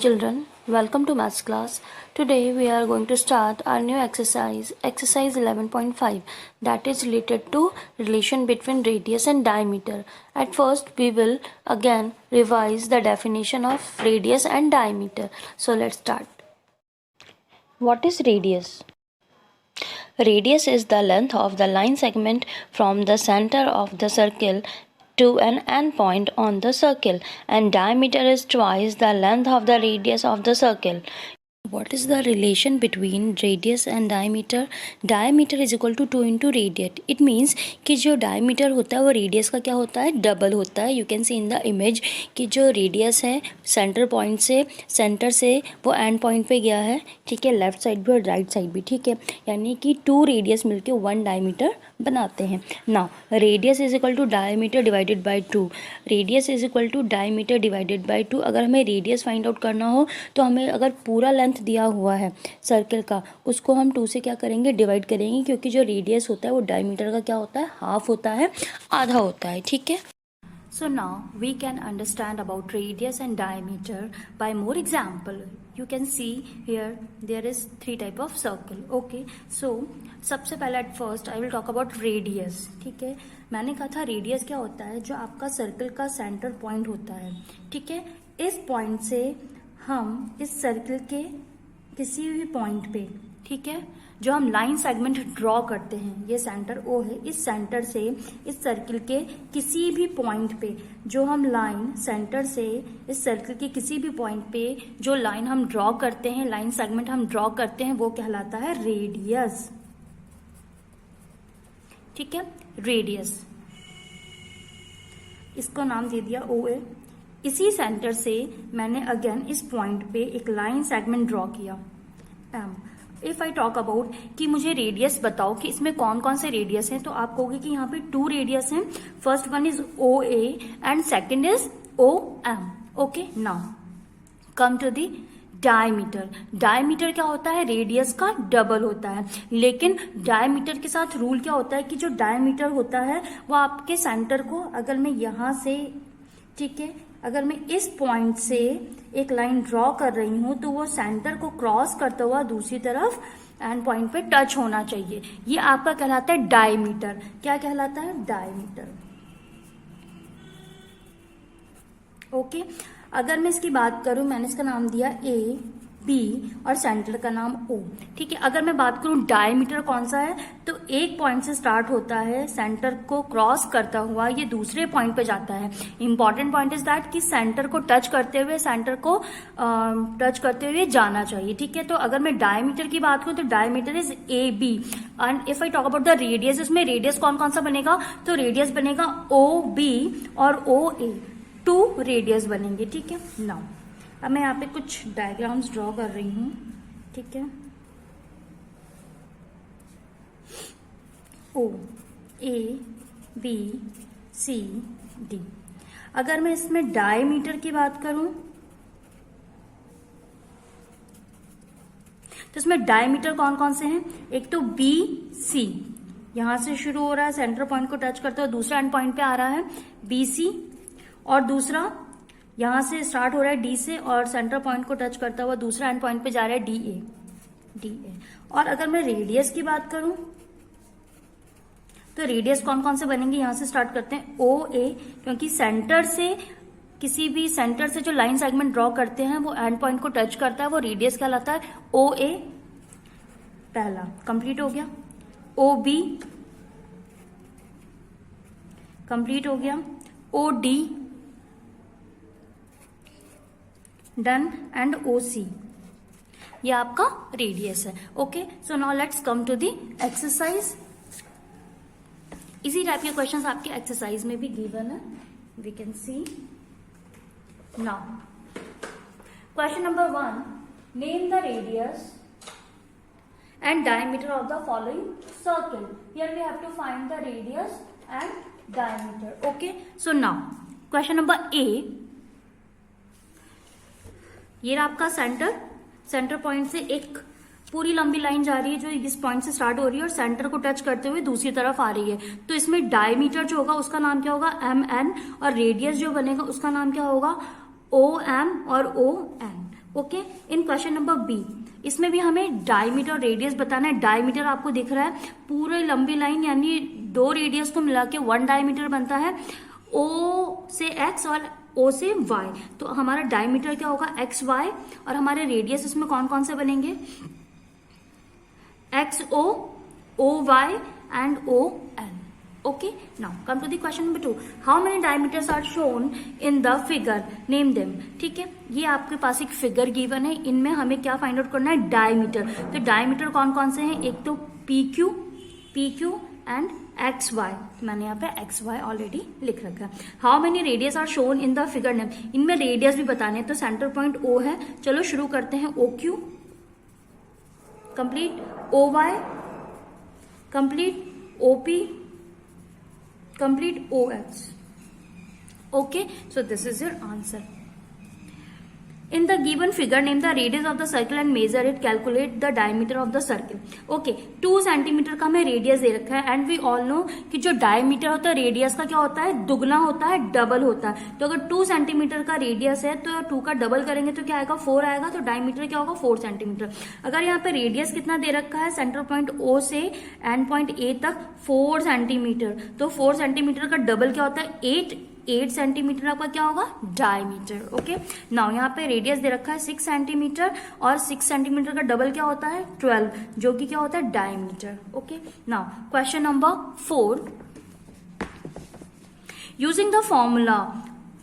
children, welcome to maths class. Today we are going to start our new exercise 11.5, that is related to relation between radius and diameter. At first we will again revise the definition of radius and diameter. So let's start. What is radius? Radius is the length of the line segment from the center of the circle to an endpoint on the circle, and diameter is twice the length of the radius of the circle. What is the relation between radius and diameter? Diameter is equal to 2 into radius. It means कि जो diameter होता है वो radius का क्या होता है, double होता है. You can see in the image कि जो radius है center point से center से वो end point पे गया है, ठीक है, left side भी और right side भी, ठीक है, यानी कि 2 radius मिलके 1 diameter बनाते हैं. Now radius is equal to diameter divided by 2. Radius is equal to diameter divided by 2. अगर हमें radius find out करना हो तो हमें अगर पूरा लेंथ दिया हुआ है सर्कल का, उसको हम 2 से क्या करेंगे, डिवाइड करेंगे, क्योंकि जो रेडियस होता है वो डायमीटर का क्या होता है, हाफ होता है, आधा होता है, ठीक है. So now we can understand about radius and diameter by more example. You can see here there is 3 type of circle. Okay, so सबसे पहले at first I will talk about radius. ठीक है, मैंने कहा था radius क्या होता है, जो आपका सर्कल का सेंटर पॉइंट होता है, ठीक है. इस पॉइंट से हम इस सर्कल के किसी भी पॉइंट पे, ठीक है, जो हम लाइन सेगमेंट ड्रॉ करते हैं, ये सेंटर ओ है, इस सेंटर से इस सर्कल के किसी भी पॉइंट पे जो हम लाइन सेंटर से इस सर्कल के किसी भी पॉइंट पे जो लाइन हम ड्रॉ करते हैं, लाइन सेगमेंट हम ड्रॉ करते हैं, वो कहलाता है रेडियस. ठीक है, रेडियस, इसको नाम दे दिया ओ ए. इसी सेंटर से मैंने अगेन इस पॉइंट पे एक लाइन सेगमेंट ड्रॉ किया M. If I talk about कि मुझे रेडियस बताओ कि इसमें कौन कौन से रेडियस हैं, तो आप कहोगे कि यहाँ पे 2 रेडियस हैं. First one is O A and second is O M. Okay, now come to the diameter. Diameter क्या होता है, रेडियस का डबल होता है. लेकिन डायमीटर के साथ रूल क्या होता है कि जो डायमीटर होता है वो आपके सेंटर को, अगर मैं यहां से, ठीक है, अगर मैं इस पॉइंट से एक लाइन ड्रॉ कर रही हूं तो वो सेंटर को क्रॉस करता हुआ दूसरी तरफ एंड पॉइंट पे टच होना चाहिए. ये आपका कहलाता है डायमीटर. क्या कहलाता है, डायमीटर. ओके, अगर मैं इसकी बात करूं, मैंने इसका नाम दिया ए बी और सेंटर का नाम ओ. ठीक है, अगर मैं बात करूं डायमीटर कौन सा है, तो एक पॉइंट से स्टार्ट होता है, सेंटर को क्रॉस करता हुआ ये दूसरे पॉइंट पे जाता है. इंपॉर्टेंट पॉइंट इज दैट कि सेंटर को टच करते हुए, सेंटर को टच करते हुए जाना चाहिए. ठीक है, तो अगर मैं डायमीटर की बात करूं तो diameter is A B. And if I talk about the radius, इसमें रेडियस कौन कौन सा बनेगा, तो रेडियस बनेगा ओ बी और ओ ए. 2 रेडियस बनेंगे. ठीक है, नाउ अब मैं यहाँ पे कुछ डायग्राम्स ड्रॉ कर रही हूँ. ठीक है, ओ ए बी सी डी. अगर मैं इसमें डायमीटर की बात करूं तो इसमें डायमीटर कौन कौन से हैं, एक तो बी सी, यहां से शुरू हो रहा है, सेंटर पॉइंट को टच करते हुए दूसरा एंड पॉइंट पे आ रहा है बी सी, और दूसरा यहां से स्टार्ट हो रहा है डी से और सेंटर पॉइंट को टच करता हुआ दूसरा एंड पॉइंट पे जा रहा है डी ए, डी ए. और अगर मैं रेडियस की बात करूं तो रेडियस कौन कौन से बनेंगे, यहां से स्टार्ट करते हैं ओ ए, क्योंकि सेंटर से किसी भी सेंटर से जो लाइन सेगमेंट ड्रॉ करते हैं वो एंड पॉइंट को टच करता है, वो रेडियस कहलाता है. ओ ए पहला कंप्लीट हो गया, ओ बी कंप्लीट हो गया, O D done, and O C. ये आपका रेडियस है. Okay, so now let's come to the exercise. इसी टाइप के क्वेश्चंस आपके एक्सरसाइज में भी गिवन है. We can see now question number 1. Name the radius and diameter of the following circle. Here we have to find the radius and diameter. Okay, so now question number A. ये आपका centre point से एक पूरी लंबी line जा रही है जो इस पॉइंट से स्टार्ट हो रही है और सेंटर को टच करते हुए दूसरी तरफ आ रही है. तो इसमें डायमीटर जो होगा उसका नाम क्या होगा, एम एन, और रेडियस जो बनेगा उसका नाम क्या होगा, ओ एम और ओ एन. ओके, इन क्वेश्चन नंबर बी, इसमें भी हमें डायमीटर और रेडियस बताना है। डायमीटर आपको दिख रहा है पूरे लंबी लाइन, यानी 2 रेडियस को मिला के 1 डायमीटर बनता है, ओ से एक्स और ओ से वाई। तो हमारा डायमीटर क्या होगा, एक्स वाई, और हमारे रेडियस इसमें कौन कौन से बनेंगे, X O Y and O L. Okay, now come to the question number 2. How many diameters are shown in the figure? Name them. ठीक है, ये आपके पास एक फिगर गिवन है, इनमें हमें क्या फाइंड आउट करना है, डायमीटर। तो डायमीटर कौन कौन से हैं, एक तो P Q and X Y, मैंने यहाँ पे एक्स वाई ऑलरेडी लिख रखा है। How many radius are shown in the figure name, इनमें रेडियस भी बताने हैं। तो सेंटर पॉइंट ओ है, चलो शुरू करते हैं, O Q complete, O Y complete, O P complete OX. Okay, so this is your answer. In the given figure, name the radius of the circle and measure it. Calculate the diameter of the circle. Okay, 2 centimetre का हमें radius दे रखा है, and we all know कि जो diameter होता है radius का क्या होता है, दुगना होता है, डबल होता है। तो अगर 2 सेंटीमीटर का रेडियस है तो 2 का डबल करेंगे तो क्या आएगा, 4 आएगा। तो डायमीटर क्या होगा, 4 सेंटीमीटर। अगर यहाँ पे रेडियस कितना दे रखा है, सेंटर पॉइंट O से एंड पॉइंट A तक 4 सेंटीमीटर, तो 4 सेंटीमीटर का डबल क्या होता है, 8 सेंटीमीटर आपका क्या होगा, डायमीटर। ओके, नाउ यहाँ पे रेडियस दे रखा है 6 सेंटीमीटर, और 6 सेंटीमीटर का डबल क्या होता है, 12, जो कि क्या होता है, diameter. Okay, now question number 4, using the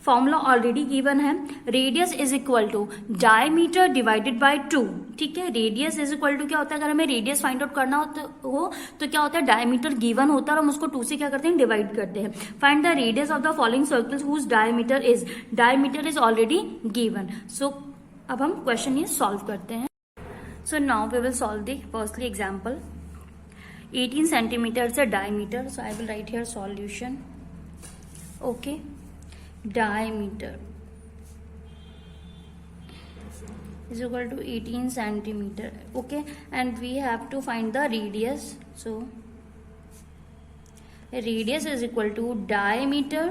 formula already given है, radius is equal to diameter divided by 2। ठीक है, रेडियस इज इक्वल टू क्या होता है, अगर हमें रेडियस फाइंड आउट करना हो तो क्या होता है, डायमीटर गिवन होता है और हम उसको 2 से क्या करते हैं, डिवाइड करते हैं। Find the radius of the following circles whose diameter is already given. So अब हम क्वेश्चन ये सॉल्व करते हैं। So now we will solve the firstly example. 18 centimetre से diameter, so I will write here solution. Okay, diameter is equal to 18 centimeter. Okay, and we have to find the radius. So radius is equal to diameter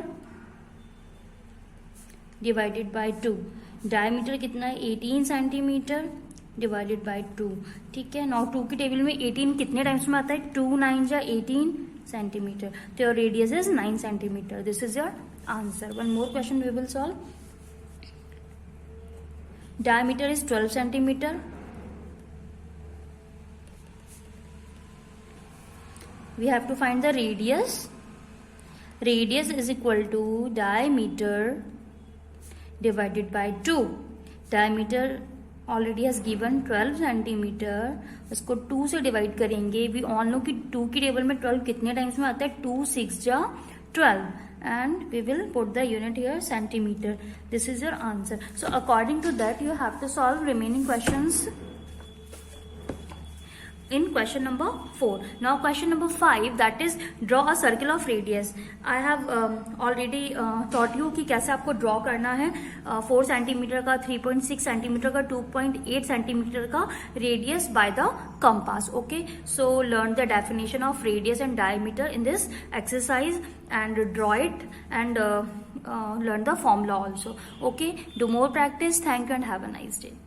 divided by 2. diameter कितना है, 18 centimetre divided by 2। ठीक है, now 2 की table में 18 कितने times में आता है, 2 9 जा 18 सेंटीमीटर, तो your radius is 9 centimetre. This is your answer. One more question we will solve. Diameter is 12 centimeter. We have to find the radius. Radius is equal to diameter divided by 2. Diameter already has given 12 centimeter. उसको 2 से divide करेंगे। We all know कि 2 की table में 12 कितने times में आता है, 2 6 जा 12, and we will put the unit here, centimeter. This is your answer. So according to that you have to solve remaining questions in question number 4. Now question number 5, that is draw a circle of radius. I have already taught you कि कैसे आपको draw करना है 4 centimetre का, 3.6 centimetre का, 2.8 centimetre का radius by the compass. Okay, so learn the definition of radius and diameter in this exercise and draw it and learn the formula also. Okay, do more practice. Thank you and have a nice day.